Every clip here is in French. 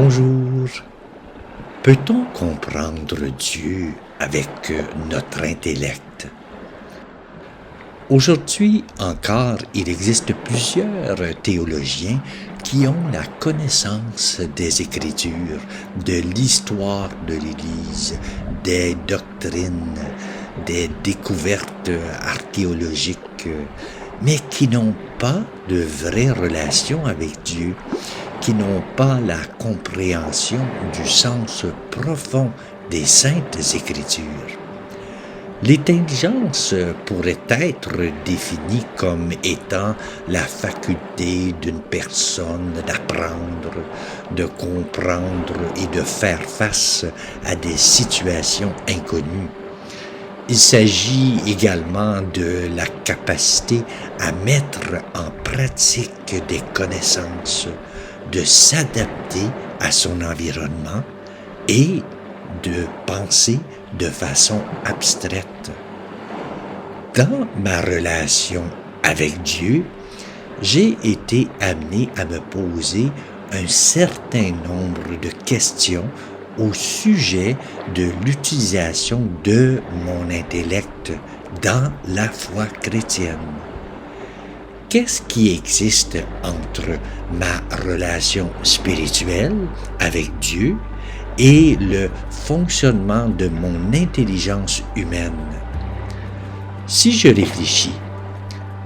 Bonjour. Peut-on comprendre Dieu avec notre intellect? Aujourd'hui encore, il existe plusieurs théologiens qui ont la connaissance des Écritures, de l'histoire de l'Église, des doctrines, des découvertes archéologiques, mais qui n'ont pas de vraie relation avec Dieu, qui n'ont pas la compréhension du sens profond des Saintes Écritures. L'intelligence pourrait être définie comme étant la faculté d'une personne d'apprendre, de comprendre et de faire face à des situations inconnues. Il s'agit également de la capacité à mettre en pratique des connaissances, de s'adapter à son environnement et de penser de façon abstraite. Dans ma relation avec Dieu, j'ai été amené à me poser un certain nombre de questions au sujet de l'utilisation de mon intellect dans la foi chrétienne. Qu'est-ce qui existe entre ma relation spirituelle avec Dieu et le fonctionnement de mon intelligence humaine? Si je réfléchis,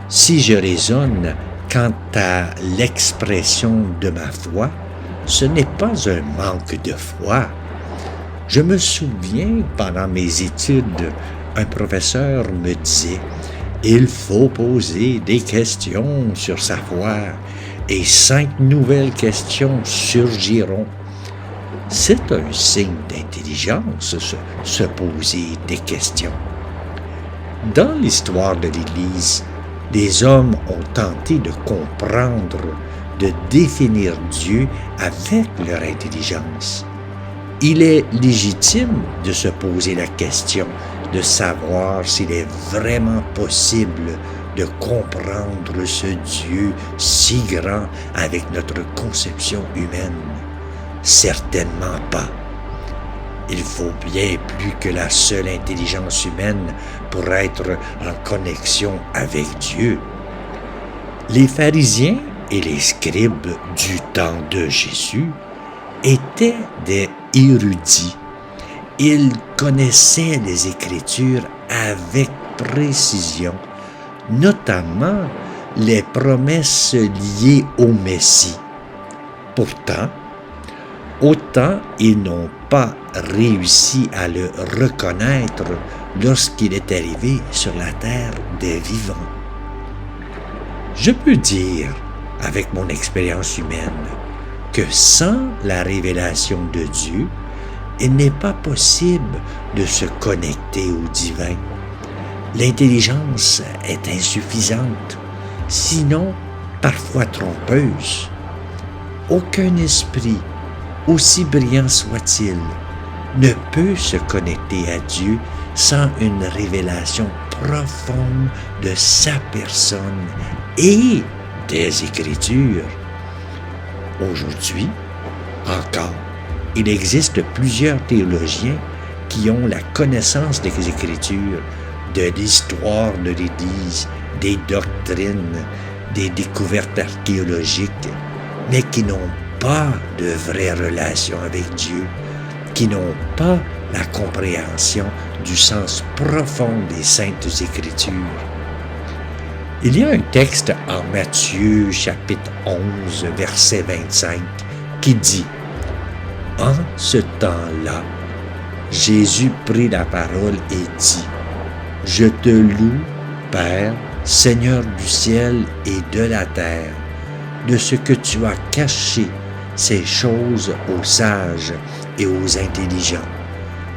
si je raisonne quant à l'expression de ma foi, ce n'est pas un manque de foi. Je me souviens, pendant mes études, un professeur me disait « Il faut poser des questions sur sa foi, et 5 nouvelles questions surgiront. » C'est un signe d'intelligence, se poser des questions. Dans l'histoire de l'Église, des hommes ont tenté de comprendre, de définir Dieu avec leur intelligence. Il est légitime de se poser la question de savoir s'il est vraiment possible de comprendre ce Dieu si grand avec notre conception humaine. Certainement pas. Il faut bien plus que la seule intelligence humaine pour être en connexion avec Dieu. Les pharisiens et les scribes du temps de Jésus étaient des érudits. Ils connaissaient les Écritures avec précision, notamment les promesses liées au Messie. Pourtant, autant ils n'ont pas réussi à le reconnaître lorsqu'il est arrivé sur la terre des vivants. Je peux dire, avec mon expérience humaine, que sans la révélation de Dieu, il n'est pas possible de se connecter au divin. L'intelligence est insuffisante, sinon parfois trompeuse. Aucun esprit, aussi brillant soit-il, ne peut se connecter à Dieu sans une révélation profonde de sa personne et des Écritures. Aujourd'hui, encore, il existe plusieurs théologiens qui ont la connaissance des Écritures, de l'histoire de l'Église, des doctrines, des découvertes archéologiques, mais qui n'ont pas de vraie relation avec Dieu, qui n'ont pas la compréhension du sens profond des Saintes Écritures. Il y a un texte en Matthieu, chapitre 11, verset 25, qui dit « En ce temps-là, Jésus prit la parole et dit « Je te loue, Père, Seigneur du ciel et de la terre, de ce que tu as caché ces choses aux sages et aux intelligents,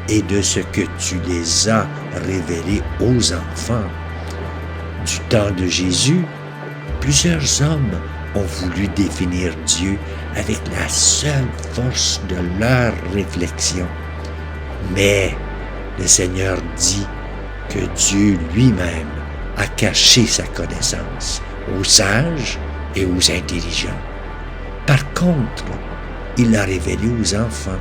et de ce que tu les as révélées aux enfants. » Du temps de Jésus, plusieurs hommes ont voulu définir Dieu avec la seule force de leur réflexion. Mais le Seigneur dit que Dieu lui-même a caché sa connaissance aux sages et aux intelligents. Par contre, il l'a révélé aux enfants.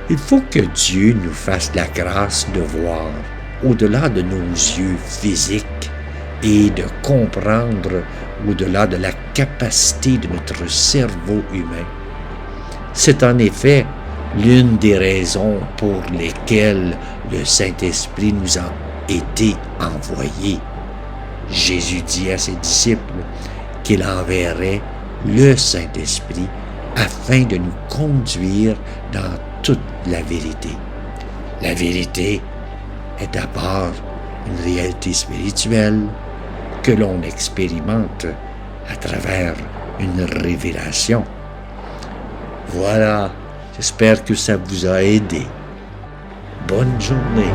Il faut que Dieu nous fasse la grâce de voir au-delà de nos yeux physiques et de comprendre au-delà de la capacité de notre cerveau humain. C'est en effet l'une des raisons pour lesquelles le Saint-Esprit nous a été envoyé. Jésus dit à ses disciples qu'il enverrait le Saint-Esprit afin de nous conduire dans toute la vérité. La vérité est d'abord une réalité spirituelle que l'on expérimente à travers une révélation. Voilà, j'espère que ça vous a aidé. Bonne journée.